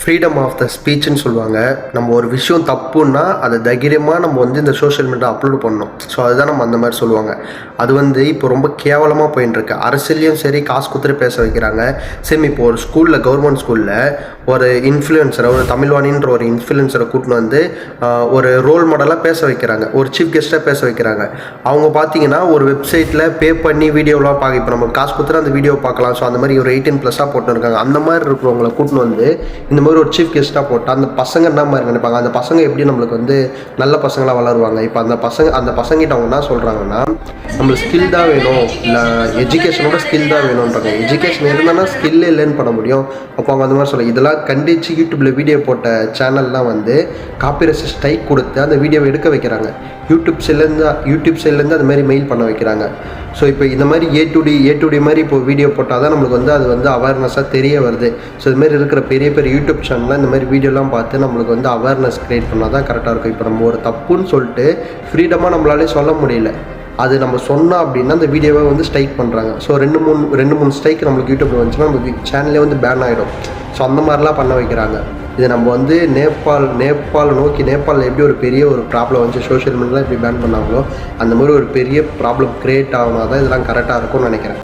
Freedom of the ஸ்பீச்னு சொல்லுவாங்க. நம்ம ஒரு விஷயம் தப்புன்னா அதை தைரியமாக நம்ம வந்து இந்த சோஷியல் மீடியா அப்லோட் பண்ணணும். ஸோ அதுதான் நம்ம அந்த மாதிரி சொல்லுவாங்க. அது வந்து இப்போ ரொம்ப கேவலமாக போயின்ட்டுருக்கு. அரசியலையும் சரி காசு கொடுத்துட்டு பேச வைக்கிறாங்க. சரி, இப்போ ஒரு ஸ்கூலில், கவர்மெண்ட் ஸ்கூலில் ஒரு இன்ஃப்ளூயன்சரை, ஒரு தமிழ்வாணின்ற ஒரு இன்ஃப்ளூயன்சரை கூட்டின்னு வந்து ஒரு ரோல் மாடலாக பேச வைக்கிறாங்க, ஒரு சீஃப் கெஸ்ட்டாக பேச வைக்கிறாங்க. அவங்க பார்த்தீங்கன்னா ஒரு வெப்சைட்டில் பே பண்ணி வீடியோலாம் பார்க்க, இப்போ நம்ம காசு கொடுத்துட்டு அந்த வீடியோ பார்க்கலாம். ஸோ அந்த மாதிரி ஒரு 18+ போட்டு இருக்காங்க. அந்த மாதிரி இருக்கிறவங்களை கூட்டின்னு வந்து இந்த மாதிரி ஒரு சீஃப் கெஸ்ட்டாக போட்டால் அந்த பசங்க என்ன மாதிரி நினைப்பாங்க? அந்த பசங்க எப்படி நம்மளுக்கு வந்து நல்ல பசங்களாக வளருவாங்க? இப்போ அந்த பசங்கிட்ட அவங்க என்ன சொல்கிறாங்கன்னா, நம்மளுக்கு ஸ்கில் தான் வேணும், இல்லை எஜுகேஷனோட ஸ்கில் தான் வேணுன்றாங்க. எஜுகேஷன் இருந்தால் ஸ்கில்லே லேர்ன் பண்ண முடியும். அப்போ அவங்க அந்த மாதிரி சொல்ல, இதெல்லாம் கண்டித்து யூடியூப்பில் வீடியோ போட்ட சேனல்லாம் வந்து காப்பிரைட் ஸ்ட்ரைக் கொடுத்து அந்த வீடியோவை எடுக்க வைக்கிறாங்க. யூடியூப் சைட்லேருந்து அது மாதிரி மெயில் பண்ண வைக்கிறாங்க. ஸோ இப்போ இந்த மாதிரி ஏ டு டி மாதிரி இப்போ வீடியோ போட்டால் தான் நம்மளுக்கு வந்து அது வந்து அவேர்னஸாக தெரிய வருது. ஸோ இதுமாதிரி இருக்கிற பெரிய பெரிய யூடியூப் சேனல்லாம் இந்த மாதிரி வீடியோலாம் பார்த்து நம்மளுக்கு வந்து அவேர்னஸ் க்ரியேட் பண்ணால் தான் கரெக்டாக இருக்கும். இப்போ நம்ம ஒரு தப்புன்னு சொல்லிட்டு ஃப்ரீடமாக நம்மளாலே சொல்ல முடியல. அது நம்ம சொன்னோம் அப்படின்னா அந்த வீடியோவை வந்து ஸ்ட்ரைக் பண்ணுறாங்க. ஸோ ரெண்டு மூணு ஸ்ட்ரைக் நம்மளுக்கு யூடியூப்பில் வந்துச்சுன்னா நம்ம சேனலே வந்து பேன் ஆகிடும். ஸோ அந்த மாதிரிலாம் பண்ண வைக்கிறாங்க. இது நம்ம வந்து நேபாளில் எப்படி ஒரு பெரிய ஒரு ப்ராப்ளம் வந்து சோஷியல் மீடியாவில் எப்படி பேன் பண்ணாங்களோ அந்த மாதிரி ஒரு பெரிய ப்ராப்ளம் க்ரியேட் ஆகுனா தான் இதெல்லாம் கரெக்டாக இருக்கும்னு நினைக்கிறேன்.